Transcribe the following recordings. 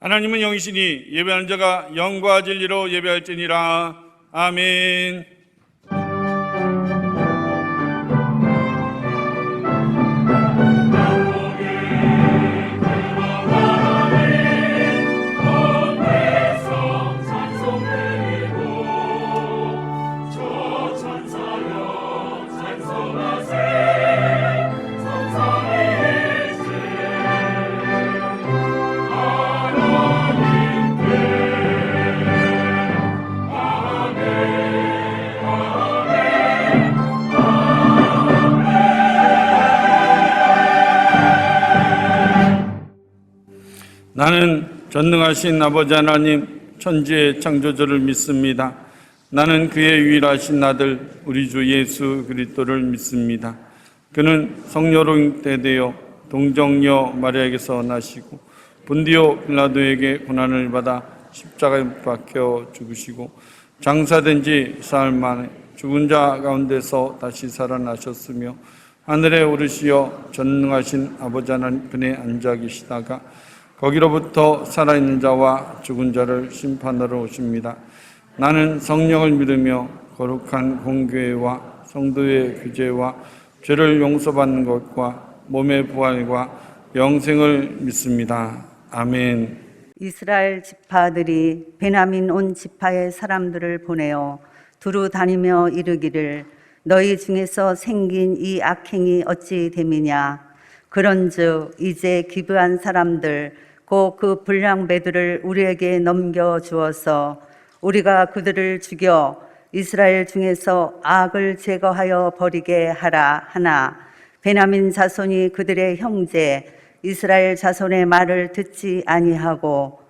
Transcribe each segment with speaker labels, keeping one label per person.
Speaker 1: 하나님은 영이시니 예배하는 자가 영과 진리로 예배할지니라. 아멘. 나는 전능하신 아버지 하나님 천지의 창조주를 믿습니다. 나는 그의 유일하신 아들 우리 주 예수 그리스도를 믿습니다. 그는 성녀로 잉태되어 동정녀 마리아에게서 나시고 본디오 빌라도에게 고난을 받아 십자가에 못 박혀 죽으시고 장사된 지 사흘 만에 죽은 자 가운데서 다시 살아나셨으며 하늘에 오르시어 전능하신 아버지 하나님 편에 앉아 계시다가 거기로부터 살아있는 자와 죽은 자를 심판하러 오십니다. 나는 성령을 믿으며 거룩한 공교회와 성도의 규제와 죄를 용서받는 것과 몸의 부활과 영생을 믿습니다. 아멘.
Speaker 2: 이스라엘 지파들이 베냐민 온 지파의 사람들을 보내어 두루 다니며 이르기를 너희 중에서 생긴 이 악행이 어찌 됨이냐. 그런즉 이제 기브한 사람들 곧 그 불량배들을 우리에게 넘겨주어서 우리가 그들을 죽여 이스라엘 중에서 악을 제거하여 버리게 하라 하나 베냐민 자손이 그들의 형제 이스라엘 자손의 말을 듣지 아니하고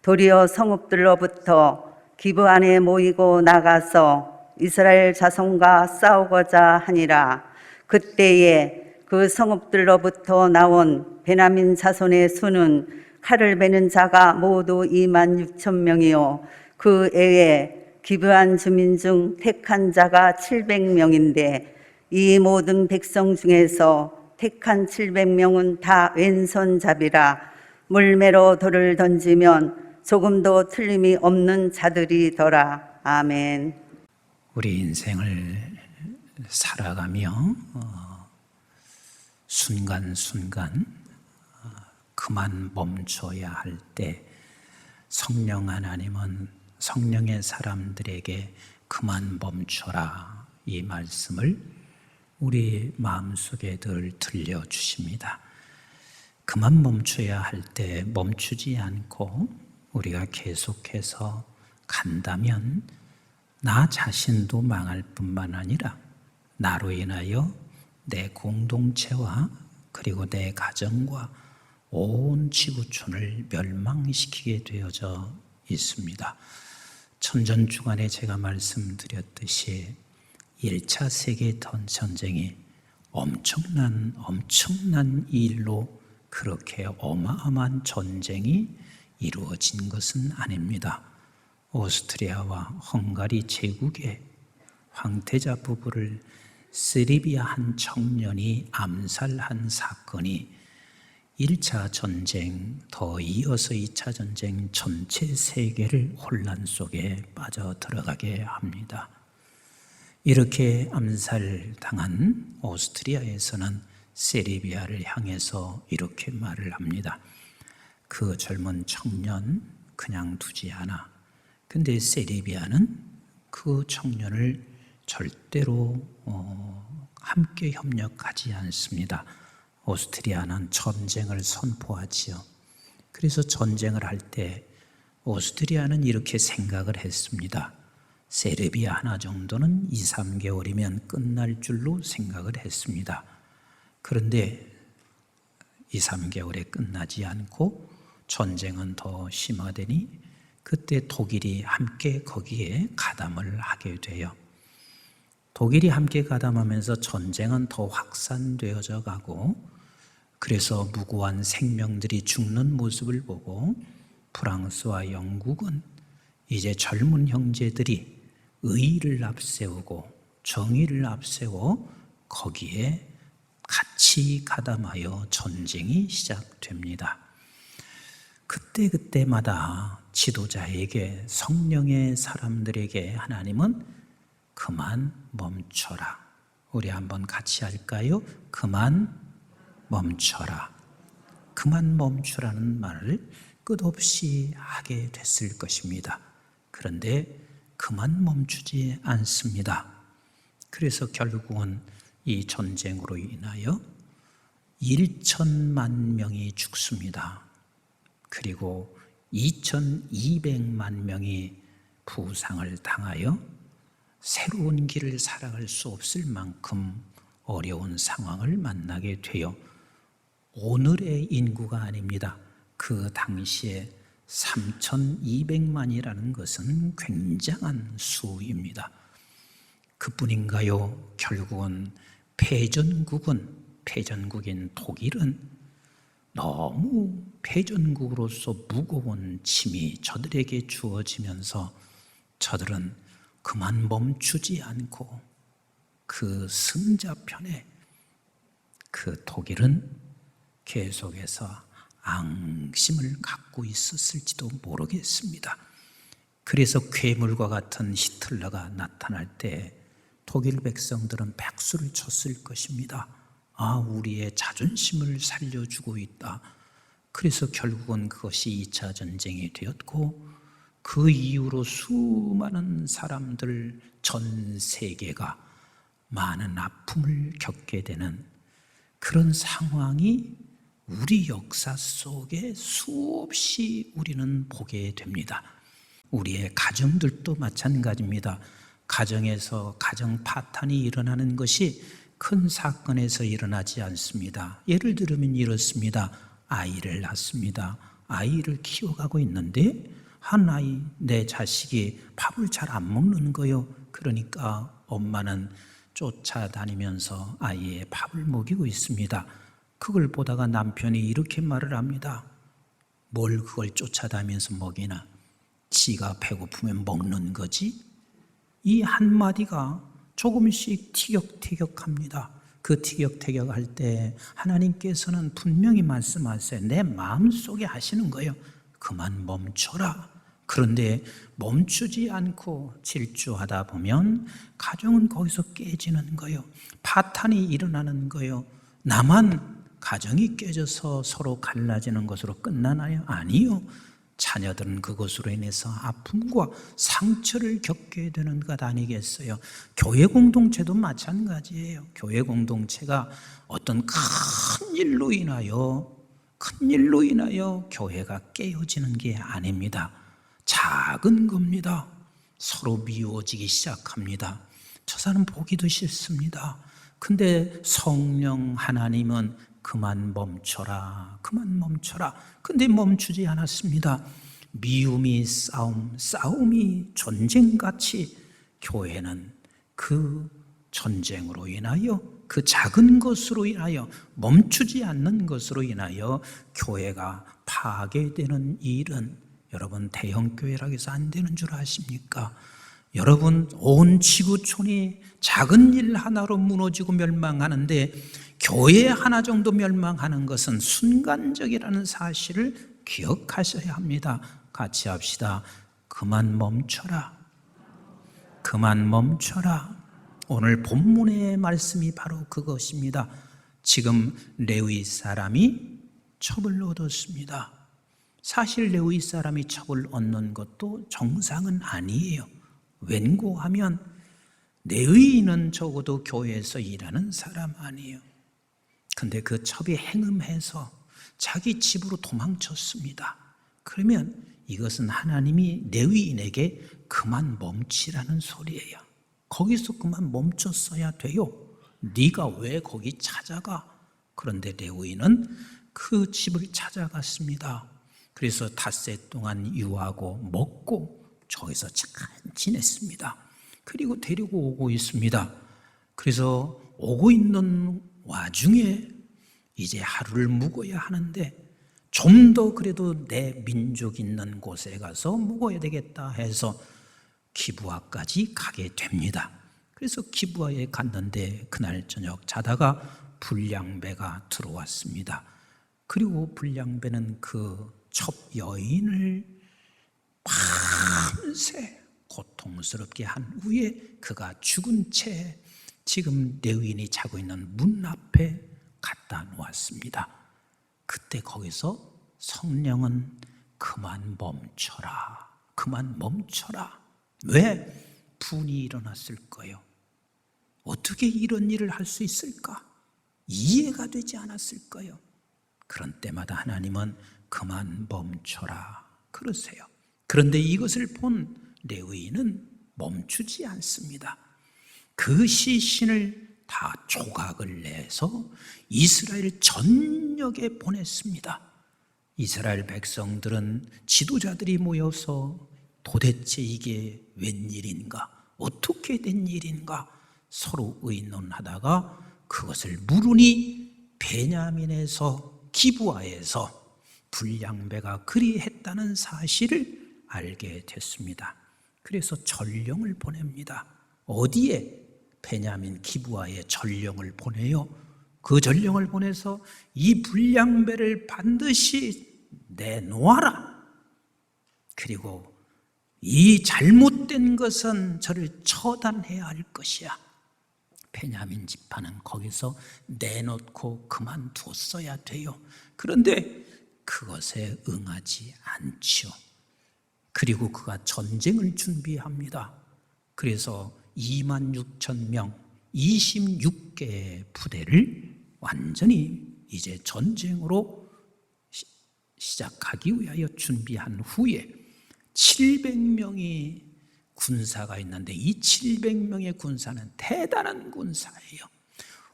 Speaker 2: 도리어 성읍들로부터 기브 안에 모이고 나가서 이스라엘 자손과 싸우고자 하니라. 그때에 그 성읍들로부터 나온 베냐민 자손의 수는 칼을 베는 자가 모두 26,000명이요 그 외에 기브한 주민 중 택한 자가 700명인데 이 모든 백성 중에서 택한 700명은 다 왼손잡이라 물매로 돌을 던지면 조금도 틀림이 없는 자들이더라. 아멘.
Speaker 3: 우리 인생을 살아가며 순간순간 그만 멈춰야 할 때 성령 하나님은 성령의 사람들에게 그만 멈춰라 이 말씀을 우리 마음속에 늘 들려주십니다. 그만 멈춰야 할 때 멈추지 않고 우리가 계속해서 간다면 나 자신도 망할 뿐만 아니라 나로 인하여 내 공동체와 그리고 내 가정과 온 지구촌을 멸망시키게 되어져 있습니다. 천전주간에 제가 말씀드렸듯이 1차 세계전쟁이 엄청난 일로 그렇게 어마어마한 전쟁이 이루어진 것은 아닙니다. 오스트리아와 헝가리 제국의 황태자 부부를 세르비아 한 청년이 암살한 사건이 1차 전쟁, 더 이어서 2차 전쟁 전체 세계를 혼란 속에 빠져 들어가게 합니다. 이렇게 암살당한 오스트리아에서는 세르비아를 향해서 이렇게 말을 합니다. 그 젊은 청년 그냥 두지 않아. 근데 세르비아는 그 청년을 절대로 함께 협력하지 않습니다. 오스트리아는 전쟁을 선포하지요. 그래서 전쟁을 할 때 오스트리아는 이렇게 생각을 했습니다. 세르비아 하나 정도는 2, 3개월이면 끝날 줄로 생각을 했습니다. 그런데 2, 3개월에 끝나지 않고 전쟁은 더 심화되니 그때 독일이 함께 거기에 가담을 하게 돼요. 독일이 함께 가담하면서 전쟁은 더 확산되어져 가고 그래서 무고한 생명들이 죽는 모습을 보고 프랑스와 영국은 이제 젊은 형제들이 의의를 앞세우고 정의를 앞세워 거기에 같이 가담하여 전쟁이 시작됩니다. 그때마다 지도자에게, 성령의 사람들에게 하나님은 그만 멈춰라. 우리 한번 같이 할까요? 그만 멈춰라. 그만 멈추라는 말을 끝없이 하게 됐을 것입니다. 그런데 그만 멈추지 않습니다. 그래서 결국은 이 전쟁으로 인하여 1천만 명이 죽습니다. 그리고 2,200만 명이 부상을 당하여 새로운 길을 살아갈 수 없을 만큼 어려운 상황을 만나게 되어 오늘의 인구가 아닙니다. 그 당시에 3,200만이라는 것은 굉장한 수입니다. 그뿐인가요? 결국은 패전국인 독일은 너무 패전국으로서 무거운 짐이 저들에게 주어지면서 저들은 그만 멈추지 않고 그 승자편에 그 독일은 계속해서 앙심을 갖고 있었을지도 모르겠습니다. 그래서 괴물과 같은 히틀러가 나타날 때 독일 백성들은 박수를 쳤을 것입니다. 아, 우리의 자존심을 살려주고 있다. 그래서 결국은 그것이 2차 전쟁이 되었고 그 이후로 수많은 사람들, 전 세계가 많은 아픔을 겪게 되는 그런 상황이 우리 역사 속에 수없이 우리는 보게 됩니다. 우리의 가정들도 마찬가지입니다. 가정에서 가정 파탄이 일어나는 것이 큰 사건에서 일어나지 않습니다. 예를 들면 이렇습니다. 아이를 낳습니다. 아이를 키워가고 있는데 한 아이, 내 자식이 밥을 잘 안 먹는 거요. 그러니까 엄마는 쫓아다니면서 아이의 밥을 먹이고 있습니다. 그걸 보다가 남편이 이렇게 말을 합니다. 뭘 그걸 쫓아다니면서 먹이나? 지가 배고프면 먹는 거지? 이 한마디가 조금씩 티격태격합니다. 그 티격태격할 때 하나님께서는 분명히 말씀하세요. 내 마음속에 하시는 거예요. 그만 멈춰라. 그런데 멈추지 않고 질주하다 보면 가정은 거기서 깨지는 거예요. 파탄이 일어나는 거예요. 나만 가정이 깨져서 서로 갈라지는 것으로 끝나나요? 아니요. 자녀들은 그것으로 인해서 아픔과 상처를 겪게 되는 것 아니겠어요? 교회 공동체도 마찬가지예요. 교회 공동체가 어떤 큰 일로 인하여 교회가 깨어지는 게 아닙니다. 작은 겁니다. 서로 미워지기 시작합니다. 저 사람 보기도 싫습니다. 근데 성령 하나님은 그만 멈춰라. 근데 멈추지 않았습니다. 미움이 싸움이 전쟁같이 교회는 그 전쟁으로 인하여, 그 작은 것으로 인하여, 멈추지 않는 것으로 인하여 교회가 파괴되는 일은 여러분 대형교회라고 해서 안 되는 줄 아십니까? 여러분 온 지구촌이 작은 일 하나로 무너지고 멸망하는데 교회 하나 정도 멸망하는 것은 순간적이라는 사실을 기억하셔야 합니다. 같이 합시다. 그만 멈춰라. 오늘 본문의 말씀이 바로 그것입니다. 지금 레위 사람이 첩을 얻었습니다. 사실 레위 사람이 첩을 얻는 것도 정상은 아니에요. 왠고하면 레위인은 적어도 교회에서 일하는 사람 아니에요. 근데 그 첩이 행음해서 자기 집으로 도망쳤습니다. 그러면 이것은 하나님이 레위인에게 그만 멈추라는 소리예요. 거기서 그만 멈췄어야 돼요. 네가 왜 거기 찾아가? 그런데 레위인은 그 집을 찾아갔습니다. 그래서 닷새 동안 유하고 먹고 저기서 잘 지냈습니다. 그리고 데리고 오고 있습니다. 그래서 오고 있는 와중에 이제 하루를 묵어야 하는데 좀 더 그래도 내 민족 있는 곳에 가서 묵어야 되겠다 해서 기브아까지 가게 됩니다. 그래서 기브아에 갔는데 그날 저녁 자다가 불량배가 들어왔습니다. 그리고 불량배는 그 첩 여인을 밤새 고통스럽게 한 후에 그가 죽은 채 지금 레위인이 자고 있는 문 앞에 갖다 놓았습니다. 그때 거기서 성령은 그만 멈춰라, 그만 멈춰라. 왜? 분이 일어났을 거예요. 어떻게 이런 일을 할 수 있을까? 이해가 되지 않았을 거예요. 그런 때마다 하나님은 그만 멈춰라 그러세요. 그런데 이것을 본 레위인은 멈추지 않습니다. 그 시신을 다 조각을 내서 이스라엘 전역에 보냈습니다. 이스라엘 백성들은 지도자들이 모여서 도대체 이게 웬일인가? 어떻게 된 일인가? 서로 의논하다가 그것을 물으니 베냐민에서 기브아에서 불량배가 그리했다는 사실을 알게 됐습니다. 그래서 전령을 보냅니다. 어디에? 베냐민 기브아에 전령을 보내요. 그 전령을 보내서 이 불량배를 반드시 내놓아라. 그리고 이 잘못된 것은 저를 처단해야 할 것이야. 베냐민 지파는 거기서 내놓고 그만두었어야 돼요. 그런데 그것에 응하지 않죠. 그리고 그가 전쟁을 준비합니다. 그래서 26,000명 26개의 부대를 완전히 이제 전쟁으로 시작하기 위하여 준비한 후에 700명이 군사가 있는데 이 700명의 군사는 대단한 군사예요.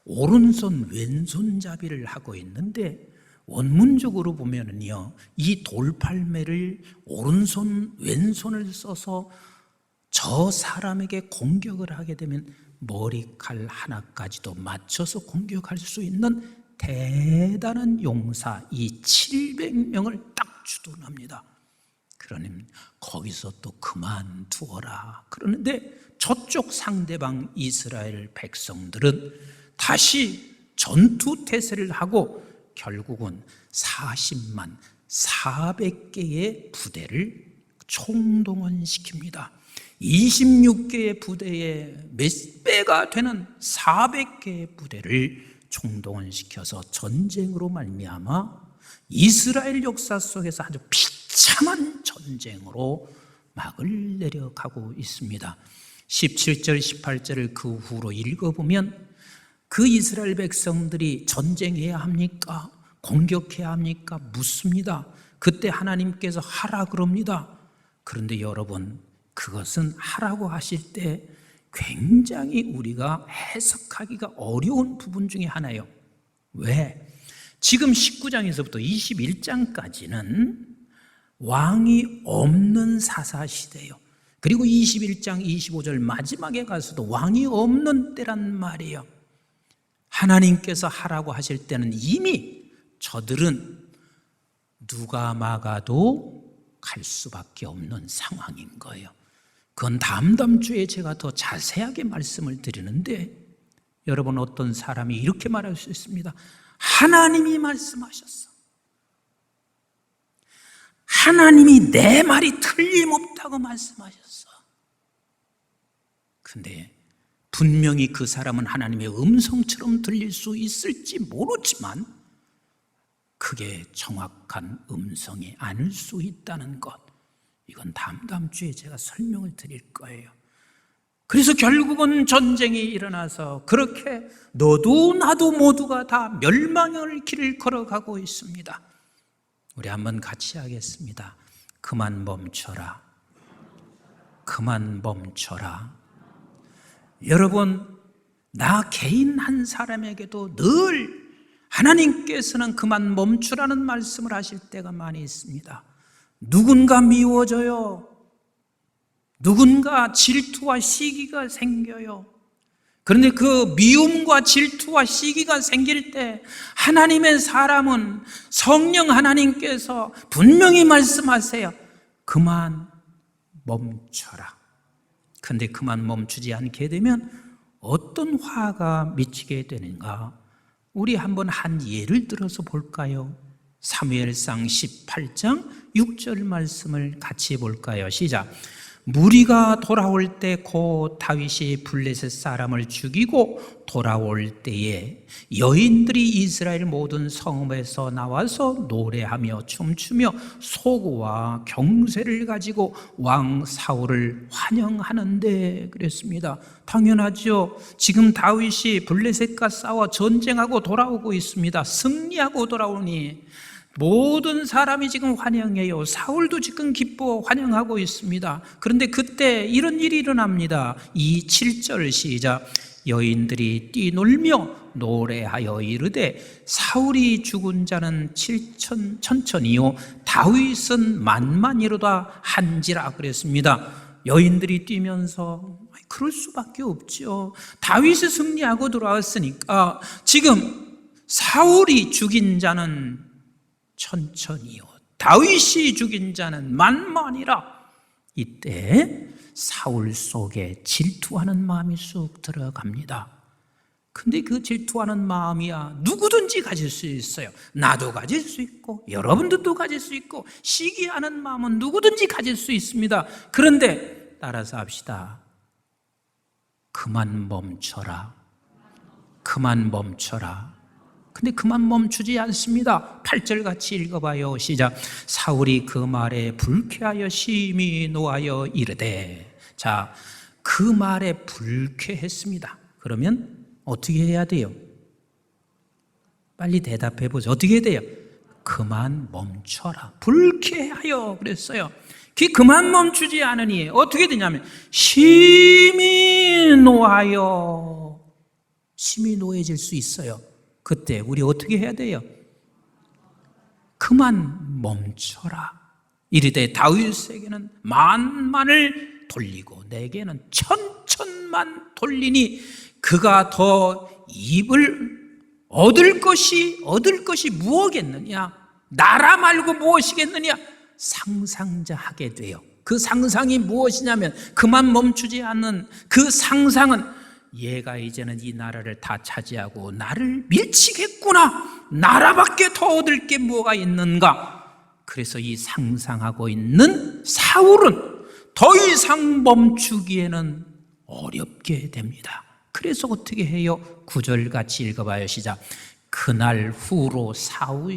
Speaker 3: 오른손 왼손잡이를 하고 있는데 원문적으로 보면은요, 이 돌팔매를 오른손 왼손을 써서 저 사람에게 공격을 하게 되면 머리칼 하나까지도 맞춰서 공격할 수 있는 대단한 용사, 이 700명을 딱 주둔합니다. 그러니 거기서 또 그만두어라 그러는데 저쪽 상대방 이스라엘 백성들은 다시 전투 태세를 하고 결국은 40만 400개의 부대를 총동원시킵니다. 26개의 부대에 몇 배가 되는 400개의 부대를 총동원시켜서 전쟁으로 말미암아 이스라엘 역사 속에서 아주 비참한 전쟁으로 막을 내려가고 있습니다. 17절 18절을 그 후로 읽어보면 그 이스라엘 백성들이 전쟁해야 합니까? 공격해야 합니까? 묻습니다. 그때 하나님께서 하라 그럽니다. 그런데 여러분, 그것은 하라고 하실 때 굉장히 우리가 해석하기가 어려운 부분 중에 하나예요. 왜? 지금 19장에서부터 21장까지는 왕이 없는 사사시대예요. 그리고 21장 25절 마지막에 가서도 왕이 없는 때란 말이에요. 하나님께서 하라고 하실 때는 이미 저들은 누가 막아도 갈 수밖에 없는 상황인 거예요. 그건 다음 주에 제가 더 자세하게 말씀을 드리는데, 여러분, 어떤 사람이 이렇게 말할 수 있습니다. 하나님이 말씀하셨어. 하나님이 내 말이 틀림없다고 말씀하셨어. 근데 분명히 그 사람은 하나님의 음성처럼 들릴 수 있을지 모르지만 그게 정확한 음성이 아닐 수 있다는 것, 이건 다음 주에 제가 설명을 드릴 거예요. 그래서 결국은 전쟁이 일어나서 그렇게 너도 나도 모두가 다 멸망의 길을 걸어가고 있습니다. 우리 한번 같이 하겠습니다. 그만 멈춰라. 그만 멈춰라. 여러분, 나 개인 한 사람에게도 늘 하나님께서는 그만 멈추라는 말씀을 하실 때가 많이 있습니다. 누군가 미워져요. 누군가 질투와 시기가 생겨요. 그런데 그 미움과 질투와 시기가 생길 때 하나님의 사람은 성령 하나님께서 분명히 말씀하세요. 그만 멈춰라. 그런데 그만 멈추지 않게 되면 어떤 화가 미치게 되는가? 우리 한번 한 예를 들어서 볼까요? 사무엘상 18장 6절 말씀을 같이 볼까요? 시작. 무리가 돌아올 때 곧 다윗이 블레셋 사람을 죽이고 돌아올 때에 여인들이 이스라엘 모든 성읍에서 나와서 노래하며 춤추며 소고와 경쇠를 가지고 왕 사울을 환영하는데 그랬습니다. 당연하죠. 지금 다윗이 블레셋과 싸워 전쟁하고 돌아오고 있습니다. 승리하고 돌아오니 모든 사람이 지금 환영해요. 사울도 지금 기뻐 환영하고 있습니다. 그런데 그때 이런 일이 일어납니다. 이 7절 시작. 여인들이 뛰놀며 노래하여 이르되 사울이 죽은 자는 7천천이요 다윗은 만만이로다 한지라 그랬습니다. 여인들이 뛰면서 그럴 수밖에 없죠. 다윗이 승리하고 돌아왔으니까 지금 사울이 죽인 자는 천천히요 다윗이 죽인 자는 만만이라. 이때 사울 속에 질투하는 마음이 쑥 들어갑니다. 근데 그 질투하는 마음이야 누구든지 가질 수 있어요. 나도 가질 수 있고 여러분들도 가질 수 있고 시기하는 마음은 누구든지 가질 수 있습니다. 그런데 따라서 합시다. 그만 멈춰라. 그만 멈춰라. 근데 그만 멈추지 않습니다. 8절 같이 읽어봐요. 시작. 사울이 그 말에 불쾌하여 심히 노하여 이르되. 자, 그 말에 불쾌했습니다. 그러면 어떻게 해야 돼요? 빨리 대답해 보죠. 어떻게 해야 돼요? 그만 멈춰라. 불쾌하여 그랬어요. 그만 멈추지 않으니 어떻게 되냐면 심히 노하여. 심히 노해질 수 있어요. 그때 우리 어떻게 해야 돼요? 그만 멈춰라. 이르되 다윗에게는 만만을 돌리고 내게는 천천만 돌리니 그가 더 입을 얻을 것이 무엇겠느냐? 나라 말고 무엇이겠느냐? 상상자 하게 돼요. 그 상상이 무엇이냐면 그만 멈추지 않는 그 상상은 얘가 이제는 이 나라를 다 차지하고 나를 밀치겠구나. 나라밖에 더 얻을 게 뭐가 있는가. 그래서 이 상상하고 있는 사울은 더 이상 멈추기에는 어렵게 됩니다. 그래서 어떻게 해요? 9절 같이 읽어봐요. 시작. 그날 후로 사울이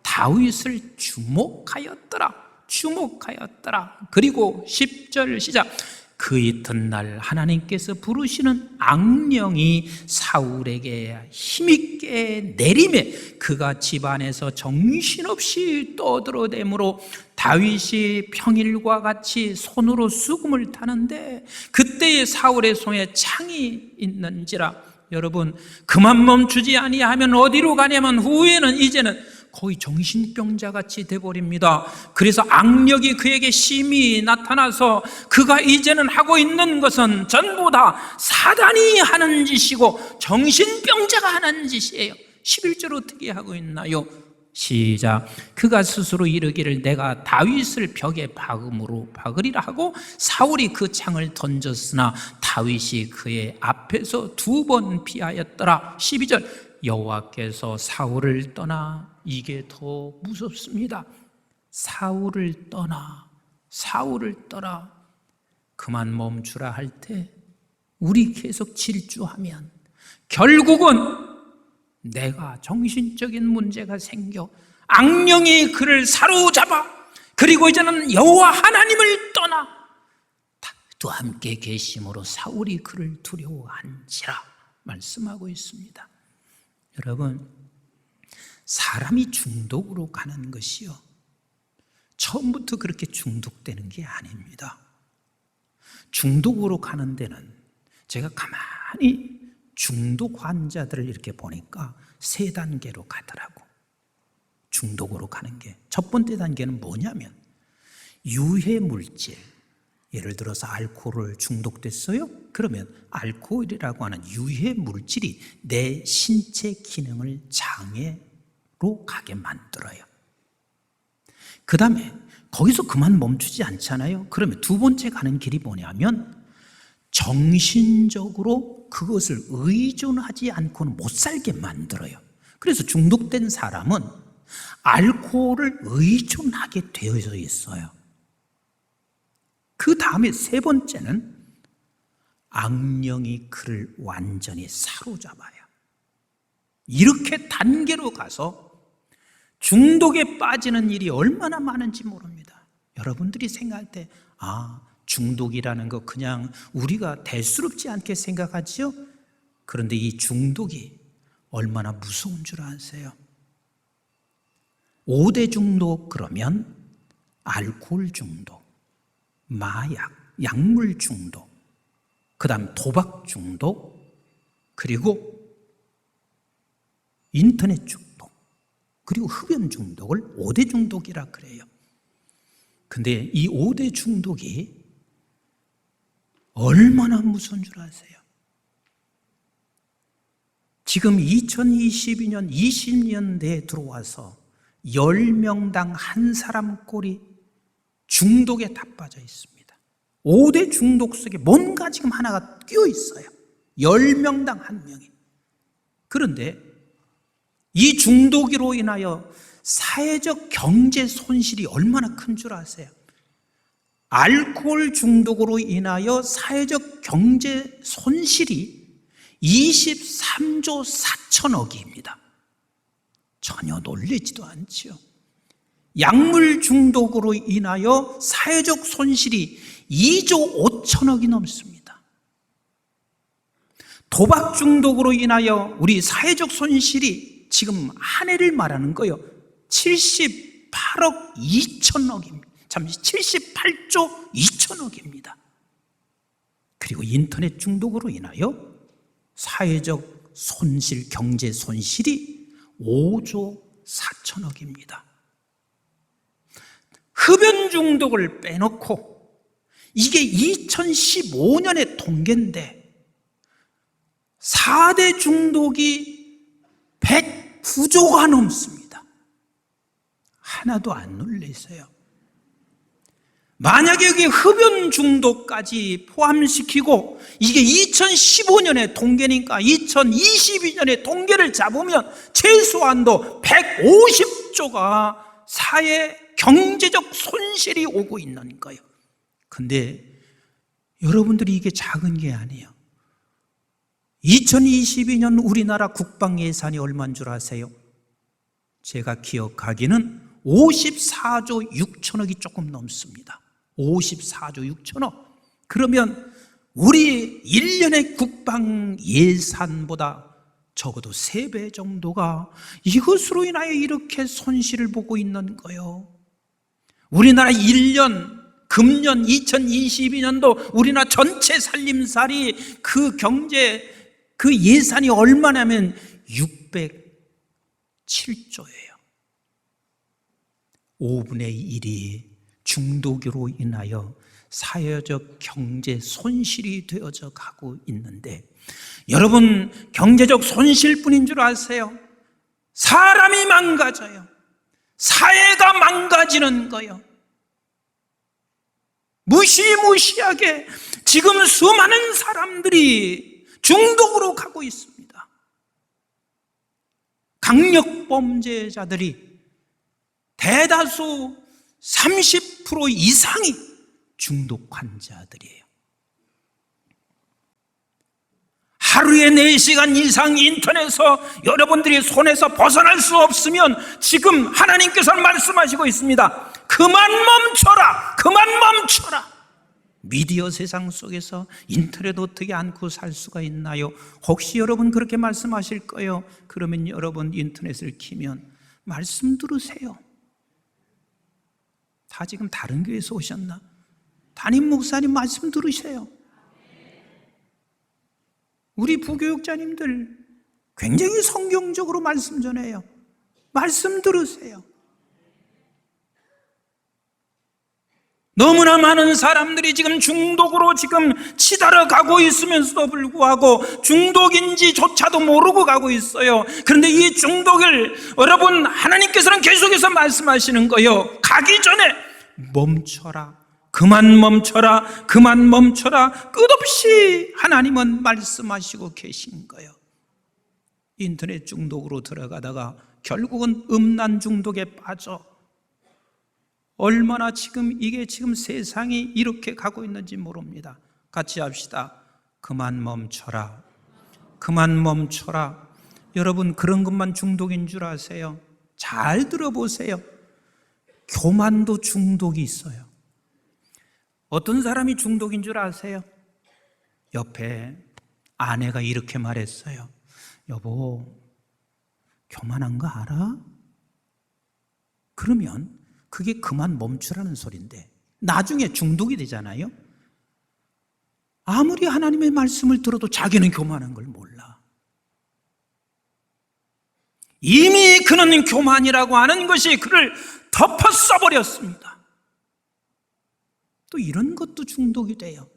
Speaker 3: 다윗을 주목하였더라. 그리고 10절 시작. 그 이튿날 하나님께서 부르시는 악령이 사울에게 힘있게 내림에 그가 집안에서 정신없이 떠들어대므로 다윗이 평일과 같이 손으로 수금을 타는데 그때의 사울의 손에 창이 있는지라. 여러분, 그만 멈추지 아니하면 어디로 가냐면 후에는 이제는 거의 정신병자같이 돼버립니다. 그래서 악력이 그에게 심히 나타나서 그가 이제는 하고 있는 것은 전부 다 사단이 하는 짓이고 정신병자가 하는 짓이에요. 11절 어떻게 하고 있나요? 시작. 그가 스스로 이르기를 내가 다윗을 벽에 박으리라 하고 사울이 그 창을 던졌으나 다윗이 그의 앞에서 2번 피하였더라. 12절. 여호와께서 사울을 떠나. 이게 더 무섭습니다. 사울을 떠나. 그만 멈추라 할 때 우리 계속 질주하면 결국은 내가 정신적인 문제가 생겨 악령이 그를 사로잡아 그리고 이제는 여호와 하나님을 떠나 다윗도 함께 계심으로 사울이 그를 두려워한지라 말씀하고 있습니다. 여러분, 사람이 중독으로 가는 것이요 처음부터 그렇게 중독되는 게 아닙니다. 중독으로 가는 데는 제가 가만히 중독 환자들을 이렇게 보니까 3단계로 가더라고. 중독으로 가는 게 첫 번째 단계는 뭐냐면 유해 물질, 예를 들어서 알코올을 중독됐어요? 그러면 알코올이라고 하는 유해 물질이 내 신체 기능을 장애로 가게 만들어요. 그 다음에 거기서 그만 멈추지 않잖아요. 그러면 2번째 가는 길이 뭐냐면 정신적으로 그것을 의존하지 않고는 못 살게 만들어요. 그래서 중독된 사람은 알코올을 의존하게 되어져 있어요. 그 다음에 세 번째는 악령이 그를 완전히 사로잡아요. 이렇게 단계로 가서 중독에 빠지는 일이 얼마나 많은지 모릅니다. 여러분들이 생각할 때 중독이라는 거 그냥 우리가 대수롭지 않게 생각하지요? 그런데 이 중독이 얼마나 무서운 줄 아세요? 5대 중독 그러면 알코올 중독, 마약, 약물 중독, 그 다음 도박 중독, 그리고 인터넷 중독, 그리고 흡연 중독을 5대 중독이라 그래요. 근데 이 5대 중독이 얼마나 무서운 줄 아세요? 지금 2022년, 20년대에 들어와서 10명당 한 사람꼴이 중독에 다 빠져 있습니다. 5대 중독 속에 뭔가 지금 하나가 끼어 있어요. 10명당 한 명이. 그런데 이 중독으로 인하여 사회적 경제 손실이 얼마나 큰 줄 아세요? 알코올 중독으로 인하여 사회적 경제 손실이 23조 4천억입니다. 전혀 놀라지도 않죠. 약물 중독으로 인하여 사회적 손실이 2조 5천억이 넘습니다. 도박 중독으로 인하여 우리 사회적 손실이 지금 한 해를 말하는 거예요. 78억 2천억입니다. 78조 2천억입니다. 그리고 인터넷 중독으로 인하여 사회적 손실, 경제 손실이 5조 4천억입니다. 흡연 중독을 빼놓고 이게 2015년의 통계인데 4대 중독이 109조가 넘습니다. 하나도 안 놀라세요. 만약에 여기 흡연 중독까지 포함시키고 이게 2015년의 통계니까 2022년의 통계를 잡으면 최소한도 150조가 사회 경제적 손실이 오고 있는 거예요. 근데 여러분들이 이게 작은 게 아니에요. 2022년 우리나라 국방 예산이 얼마인 줄 아세요? 제가 기억하기는 54조 6천억이 조금 넘습니다. 54조 6천억. 그러면 우리 1년의 국방 예산보다 적어도 3배 정도가 이것으로 인하여 이렇게 손실을 보고 있는 거예요. 우리나라 1년, 금년 2022년도 우리나라 전체 살림살이 그 경제, 그 예산이 얼마냐면 607조예요. 5분의 1이 중독으로 인하여 사회적 경제 손실이 되어져 가고 있는데 여러분 경제적 손실뿐인 줄 아세요? 사람이 망가져요. 사회가 망가지는 거예요. 무시무시하게 지금 수많은 사람들이 중독으로 가고 있습니다. 강력범죄자들이 대다수 30% 이상이 중독 환자들이에요. 하루에 4시간 이상 인터넷에서 여러분들이 손에서 벗어날 수 없으면 지금 하나님께서는 말씀하시고 있습니다. 그만 멈춰라! 그만 멈춰라! 미디어 세상 속에서 인터넷 어떻게 않고 살 수가 있나요? 혹시 여러분 그렇게 말씀하실 거예요? 그러면 여러분 인터넷을 키면 말씀 들으세요. 다 지금 다른 교회에서 오셨나? 담임 목사님 말씀 들으세요. 우리 부교육자님들 굉장히 성경적으로 말씀 전해요. 말씀 들으세요. 너무나 많은 사람들이 지금 중독으로 지금 치달아 가고 있으면서도 불구하고 중독인지조차도 모르고 가고 있어요. 그런데 이 중독을 여러분 하나님께서는 계속해서 말씀하시는 거예요. 가기 전에 멈춰라. 그만 멈춰라. 그만 멈춰라. 끝없이 하나님은 말씀하시고 계신 거예요. 인터넷 중독으로 들어가다가 결국은 음란 중독에 빠져. 얼마나 이게 지금 세상이 이렇게 가고 있는지 모릅니다. 같이 합시다. 그만 멈춰라. 그만 멈춰라. 여러분, 그런 것만 중독인 줄 아세요? 잘 들어보세요. 교만도 중독이 있어요. 어떤 사람이 중독인 줄 아세요? 옆에 아내가 이렇게 말했어요. 여보, 교만한 거 알아? 그러면 그게 그만 멈추라는 소리인데 나중에 중독이 되잖아요. 아무리 하나님의 말씀을 들어도 자기는 교만한 걸 몰라. 이미 그는 교만이라고 하는 것이 그를 덮어 써버렸습니다. 또 이런 것도 중독이 돼요.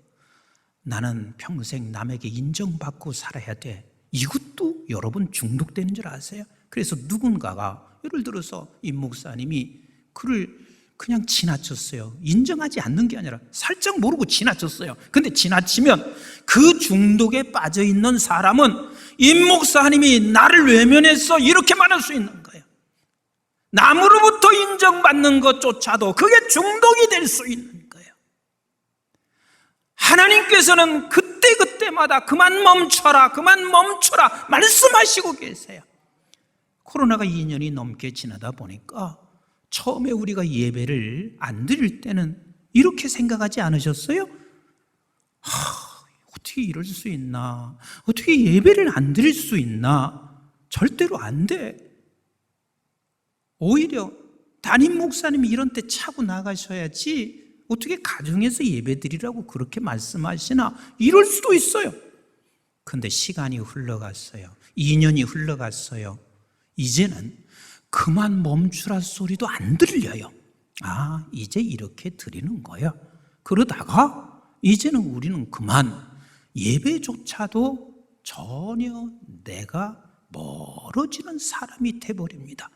Speaker 3: 나는 평생 남에게 인정받고 살아야 돼. 이것도 여러분 중독되는 줄 아세요? 그래서 누군가가, 예를 들어서 임 목사님이 그를 그냥 지나쳤어요. 인정하지 않는 게 아니라 살짝 모르고 지나쳤어요. 근데 지나치면 그 중독에 빠져 있는 사람은 임 목사님이 나를 외면했어 이렇게 말할 수 있는 거예요. 남으로부터 인정받는 것조차도 그게 중독이 될 수 있는 거예요. 하나님께서는 그때마다 그만 멈춰라, 그만 멈춰라 말씀하시고 계세요. 코로나가 2년이 넘게 지나다 보니까 처음에 우리가 예배를 안 드릴 때는 이렇게 생각하지 않으셨어요? 어떻게 이럴 수 있나? 어떻게 예배를 안 드릴 수 있나? 절대로 안 돼. 오히려 담임 목사님이 이런 때 차고 나가셔야지 어떻게 가정에서 예배 드리라고 그렇게 말씀하시나? 이럴 수도 있어요. 근데 시간이 흘러갔어요. 2년이 흘러갔어요. 이제는 그만 멈추라 소리도 안 들려요. 아, 이제 이렇게 드리는 거야. 그러다가 이제는 우리는 그만 예배조차도 전혀 내가 멀어지는 사람이 돼버립니다.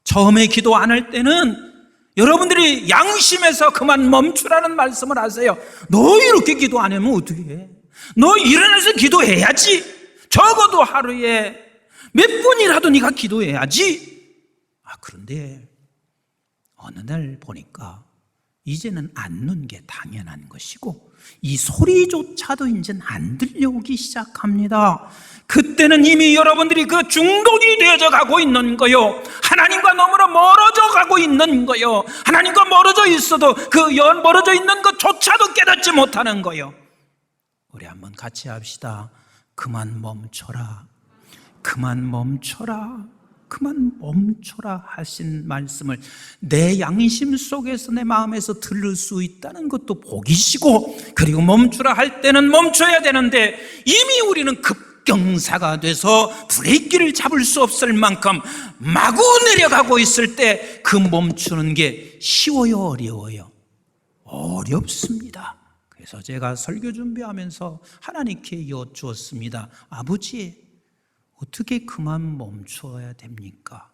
Speaker 3: 처음에 기도 안 할 때는 여러분들이 양심에서 그만 멈추라는 말씀을 하세요. 너 이렇게 기도 안 하면 어떻게 해? 너 일어나서 기도해야지. 적어도 하루에 몇 분이라도 네가 기도해야지. 그런데 어느 날 보니까 이제는 앉는 게 당연한 것이고 이 소리조차도 이제는 안 들려오기 시작합니다. 그때는 이미 여러분들이 그 중독이 되어져 가고 있는 거요. 하나님과 너무나 멀어져 가고 있는 거요. 하나님과 멀어져 있어도 그 멀어져 있는 것조차도 깨닫지 못하는 거요. 우리 한번 같이 합시다. 그만 멈춰라. 그만 멈춰라. 그만 멈춰라 하신 말씀을 내 양심 속에서 내 마음에서 들을 수 있다는 것도 복이시고, 그리고 멈추라 할 때는 멈춰야 되는데 이미 우리는 급경사가 돼서 브레이크를 잡을 수 없을 만큼 마구 내려가고 있을 때 그 멈추는 게 쉬워요, 어려워요? 어렵습니다. 그래서 제가 설교 준비하면서 하나님께 여쭈었습니다. 아버지, 어떻게 그만 멈춰야 됩니까?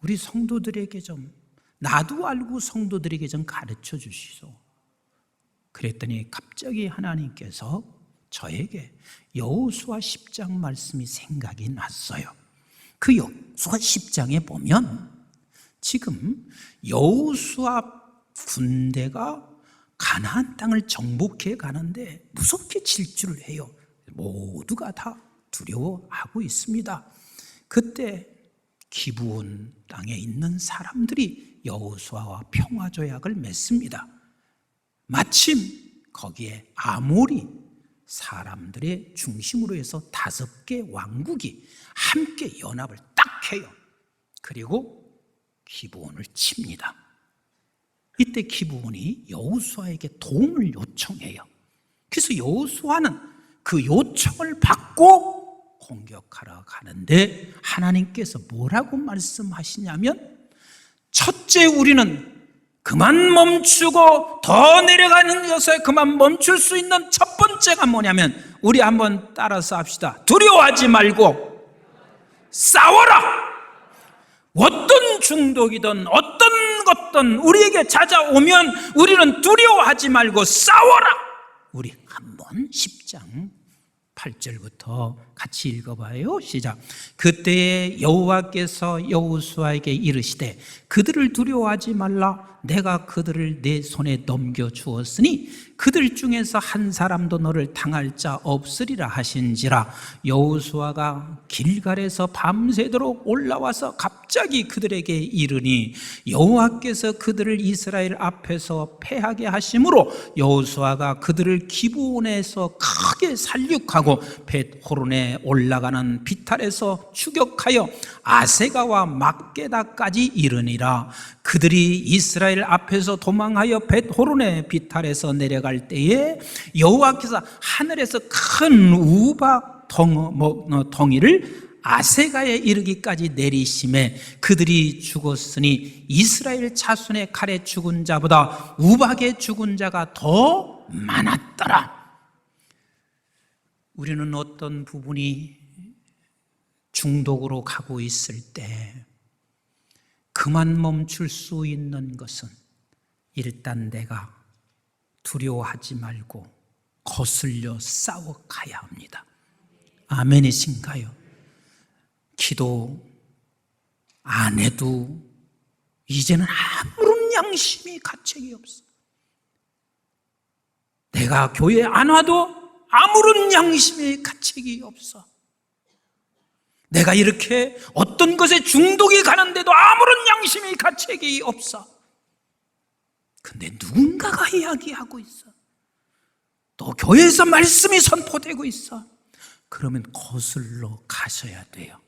Speaker 3: 우리 성도들에게 좀, 나도 알고 성도들에게 좀 가르쳐 주시소. 그랬더니 갑자기 하나님께서 저에게 여호수아 10장 말씀이 생각이 났어요. 그 여호수아 10장에 보면 지금 여호수아 군대가 가나안 땅을 정복해 가는데 무섭게 질주를 해요. 모두가 다 두려워하고 있습니다. 그때 기브온 땅에 있는 사람들이 여호수아와 평화조약을 맺습니다. 마침 거기에 아모리 사람들의 중심으로 해서 5개 왕국이 함께 연합을 딱 해요. 그리고 기브온을 칩니다. 이때 기브온이 여호수아에게 도움을 요청해요. 그래서 여호수아는 그 요청을 받고 공격하러 가는데 하나님께서 뭐라고 말씀하시냐면, 첫째, 우리는 그만 멈추고 더 내려가는 것에 그만 멈출 수 있는 첫 번째가 뭐냐면, 우리 한번 따라서 합시다. 두려워하지 말고 싸워라. 어떤 중독이든 어떤 것든 우리에게 찾아오면 우리는 두려워하지 말고 싸워라. 우리 한번 10장 8절부터 같이 읽어봐요. 시작. 그때에 여호와께서 여호수아에게 이르시되 그들을 두려워하지 말라. 내가 그들을 내 손에 넘겨주었으니 그들 중에서 한 사람도 너를 당할 자 없으리라 하신지라. 여호수아가 길갈에서 밤새도록 올라와서 갑자기 그들에게 이르니 여호와께서 그들을 이스라엘 앞에서 패하게 하심으로 여호수아가 그들을 기브온에서 크게 살육하고 벳호론에 올라가는 비탈에서 추격하여 아세가와 막게다까지 이르니라. 그들이 이스라엘 앞에서 도망하여 벳호론의 비탈에서 내려갈 때에 여호와께서 하늘에서 큰 우박 덩이를 아세가에 이르기까지 내리심에 그들이 죽었으니 이스라엘 자손의 칼에 죽은 자보다 우박에 죽은 자가 더 많았더라. 우리는 어떤 부분이 중독으로 가고 있을 때 그만 멈출 수 있는 것은 일단 내가 두려워하지 말고 거슬려 싸워가야 합니다. 아멘이신가요? 기도 안 해도 이제는 아무런 양심이 가책이 없어. 내가 교회 안 와도 아무런 양심의 가책이 없어. 내가 이렇게 어떤 것에 중독이 가는데도 아무런 양심의 가책이 없어. 근데 누군가가 이야기하고 있어. 또 교회에서 말씀이 선포되고 있어. 그러면 거슬러 가셔야 돼요.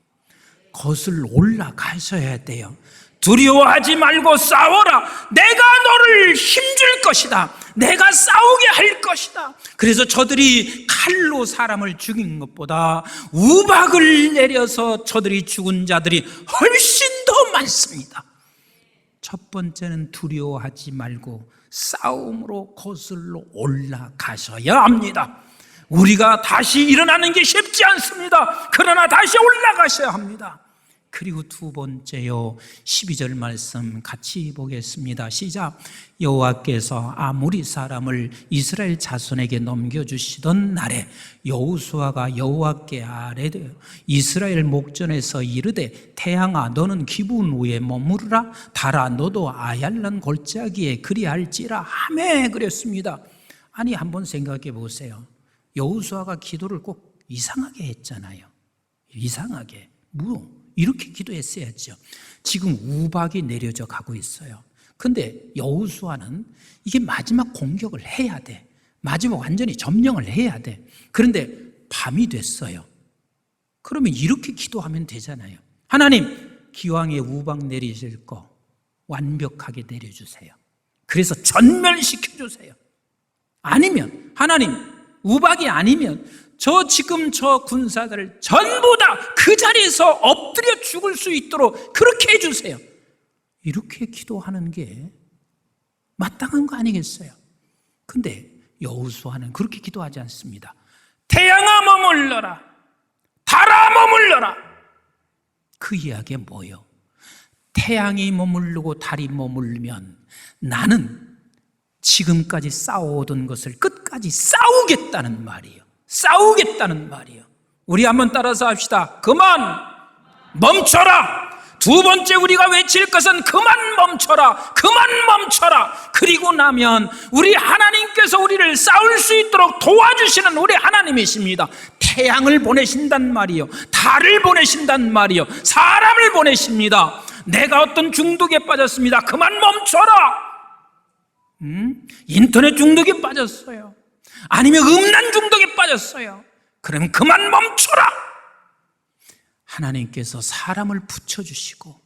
Speaker 3: 거슬러 올라가셔야 돼요. 두려워하지 말고 싸워라. 내가 너를 힘줄 것이다. 내가 싸우게 할 것이다. 그래서 저들이 칼로 사람을 죽인 것보다 우박을 내려서 저들이 죽은 자들이 훨씬 더 많습니다. 첫 번째는 두려워하지 말고 싸움으로 거슬러 올라가셔야 합니다. 우리가 다시 일어나는 게 쉽지 않습니다. 그러나 다시 올라가셔야 합니다. 그리고 두 번째요, 12절 말씀 같이 보겠습니다. 시작. 여호와께서 아모리 사람을 이스라엘 자손에게 넘겨주시던 날에 여호수아가 여호와께 아뢰되 이스라엘 목전에서 이르되 태양아 너는 기브온 위에 머무르라. 달아 너도 아얄란 골짜기에 그리할지라 하매 그랬습니다. 아니 한번 생각해 보세요. 여호수아가 기도를 꼭 이상하게 했잖아요. 이상하게 이렇게 기도했어야죠. 지금 우박이 내려져 가고 있어요. 근데 여호수아는 이게 마지막 공격을 해야 돼. 마지막 완전히 점령을 해야 돼. 그런데 밤이 됐어요. 그러면 이렇게 기도하면 되잖아요. 하나님, 기왕에 우박 내리실 거 완벽하게 내려주세요. 그래서 전멸시켜주세요. 아니면 하나님, 우박이 아니면 지금 저 군사들을 전부 다 그 자리에서 엎드려 죽을 수 있도록 그렇게 해주세요. 이렇게 기도하는 게 마땅한 거 아니겠어요? 근데 여호수아는 그렇게 기도하지 않습니다. 태양아 머물러라. 달아 머물러라. 그 이야기가 뭐예요? 태양이 머무르고 달이 머물면 나는 지금까지 싸워오던 것을 끝까지 싸우겠다는 말이에요. 싸우겠다는 말이에요. 우리 한번 따라서 합시다. 그만 멈춰라. 두 번째 우리가 외칠 것은 그만 멈춰라. 그만 멈춰라. 그리고 나면 우리 하나님께서 우리를 싸울 수 있도록 도와주시는 우리 하나님이십니다. 태양을 보내신단 말이요, 달을 보내신단 말이요, 사람을 보내십니다. 내가 어떤 중독에 빠졌습니다. 그만 멈춰라. 인터넷 중독에 빠졌어요. 아니면 음란 중독에 빠졌어요. 그러면 그만 멈춰라. 하나님께서 사람을 붙여주시고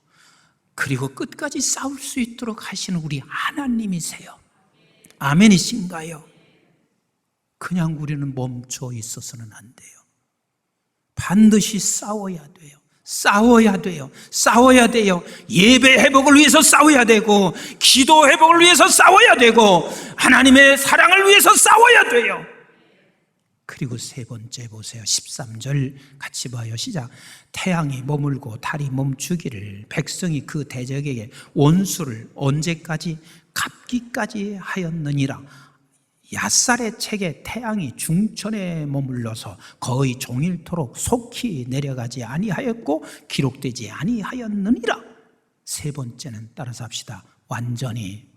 Speaker 3: 그리고 끝까지 싸울 수 있도록 하시는 우리 하나님이세요. 아멘이신가요? 그냥 우리는 멈춰 있어서는 안 돼요. 반드시 싸워야 돼요. 싸워야 돼요. 싸워야 돼요. 예배 회복을 위해서 싸워야 되고, 기도 회복을 위해서 싸워야 되고, 하나님의 사랑을 위해서 싸워야 돼요. 그리고 세 번째 보세요. 13절 같이 봐요. 시작. 태양이 머물고 달이 멈추기를 백성이 그 대적에게 원수를 언제까지 갚기까지 하였느니라. 얏살의 책에 태양이 중천에 머물러서 거의 종일토록 속히 내려가지 아니하였고 기록되지 아니하였느니라. 세 번째는 따라서 합시다. 완전히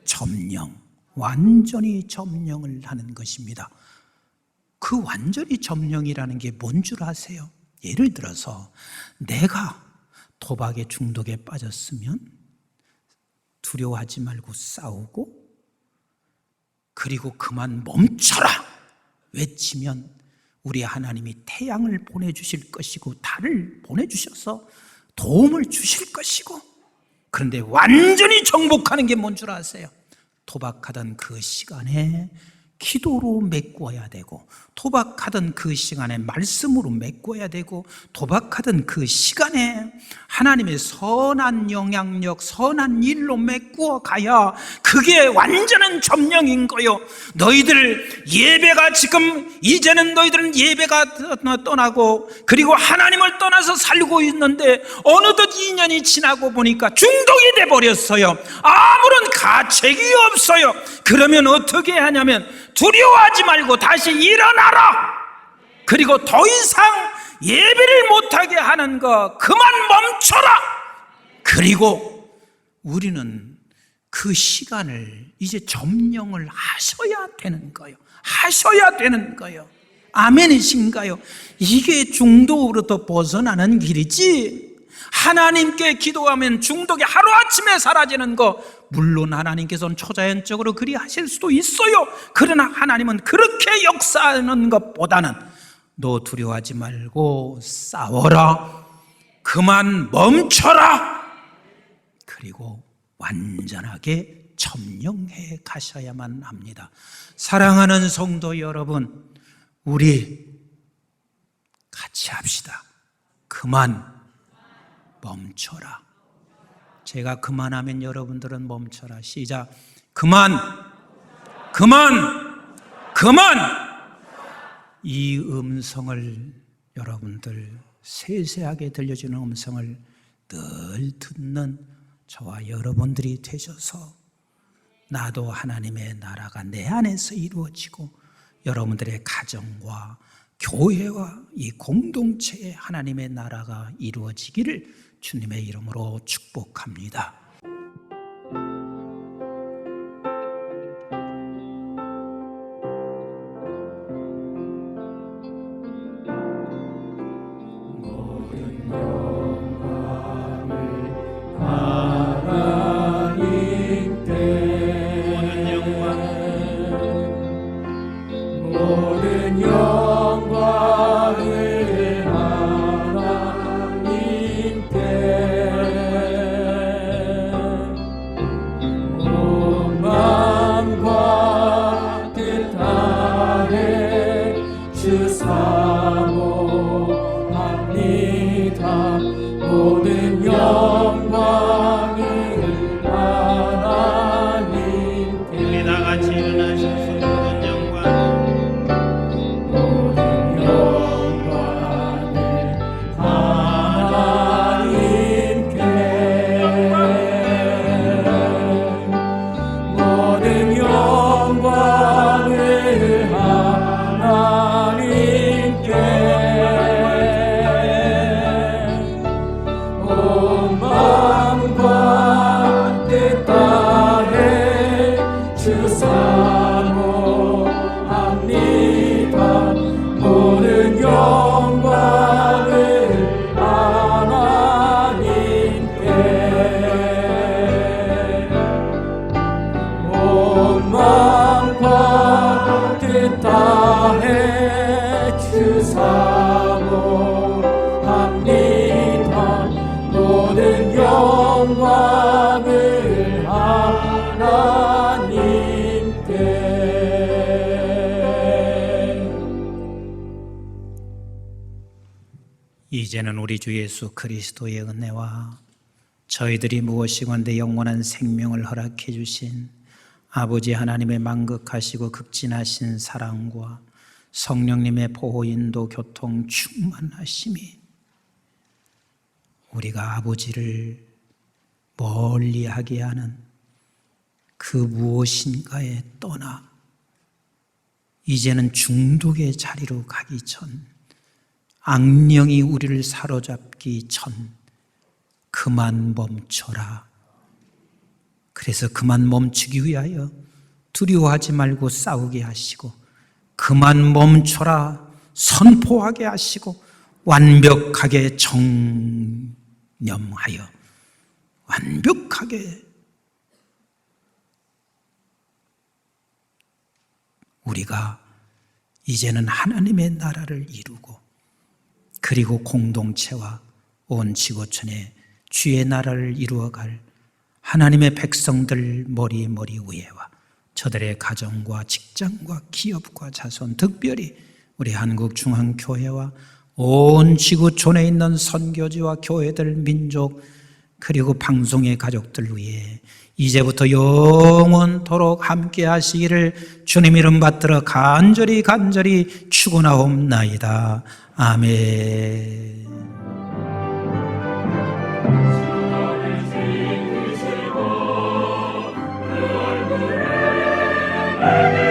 Speaker 3: 점령, 완전히 점령을 하는 것입니다. 그 완전히 점령이라는 게 뭔 줄 아세요? 예를 들어서 내가 도박의 중독에 빠졌으면 두려워하지 말고 싸우고, 그리고 그만 멈춰라 외치면 우리 하나님이 태양을 보내주실 것이고 달을 보내주셔서 도움을 주실 것이고, 그런데 완전히 정복하는 게 뭔 줄 아세요? 도박하던 그 시간에 기도로 메꿔야 되고, 도박하던 그 시간에 말씀으로 메꿔야 되고, 도박하던 그 시간에 하나님의 선한 영향력, 선한 일로 메꾸어 가야 그게 완전한 점령인 거요. 너희들 예배가 지금 이제는 너희들은 예배가 떠나고 그리고 하나님을 떠나서 살고 있는데 어느덧 2년이 지나고 보니까 중독이 돼버렸어요. 아무런 가책이 없어요. 그러면 어떻게 하냐면 두려워하지 말고 다시 일어나라. 그리고 더 이상 예배를 못하게 하는 거 그만 멈춰라. 그리고 우리는 그 시간을 이제 점령을 하셔야 되는 거예요. 하셔야 되는 거예요. 아멘이신가요? 이게 중독으로부터 벗어나는 길이지, 하나님께 기도하면 중독이 하루아침에 사라지는 거, 물론 하나님께서는 초자연적으로 그리 하실 수도 있어요. 그러나 하나님은 그렇게 역사하는 것보다는 너 두려워하지 말고 싸워라, 그만 멈춰라, 그리고 완전하게 점령해 가셔야만 합니다. 사랑하는 성도 여러분, 우리 같이 합시다. 그만 멈춰라. 제가 그만하면 여러분들은 멈춰라. 시작. 그만, 그만, 그만. 이 음성을, 여러분들 세세하게 들려주는 음성을 늘 듣는 저와 여러분들이 되셔서 나도 하나님의 나라가 내 안에서 이루어지고 여러분들의 가정과 교회와 이 공동체에 하나님의 나라가 이루어지기를 주님의 이름으로 축복합니다. 이제는 우리 주 예수 그리스도의 은혜와 저희들이 무엇이건대 영원한 생명을 허락해 주신 아버지 하나님의 만극하시고 극진하신 사랑과 성령님의 보호 인도 교통 충만하심이 우리가 아버지를 멀리하게 하는 그 무엇인가에 떠나 이제는 중독의 자리로 가기 전, 악령이 우리를 사로잡기 전 그만 멈춰라. 그래서 그만 멈추기 위하여 두려워하지 말고 싸우게 하시고, 그만 멈춰라 선포하게 하시고, 완벽하게 정념하여 완벽하게 우리가 이제는 하나님의 나라를 이루고, 그리고 공동체와 온 지구촌에 주의 나라를 이루어갈 하나님의 백성들 머리 위에와 저들의 가정과 직장과 기업과 자손, 특별히 우리 한국중앙교회와 온 지구촌에 있는 선교지와 교회들, 민족, 그리고 방송의 가족들 위해 이제부터 영원토록 함께 하시기를 주님 이름 받들어 간절히 축원하옵나이다. 아멘.
Speaker 1: 아멘.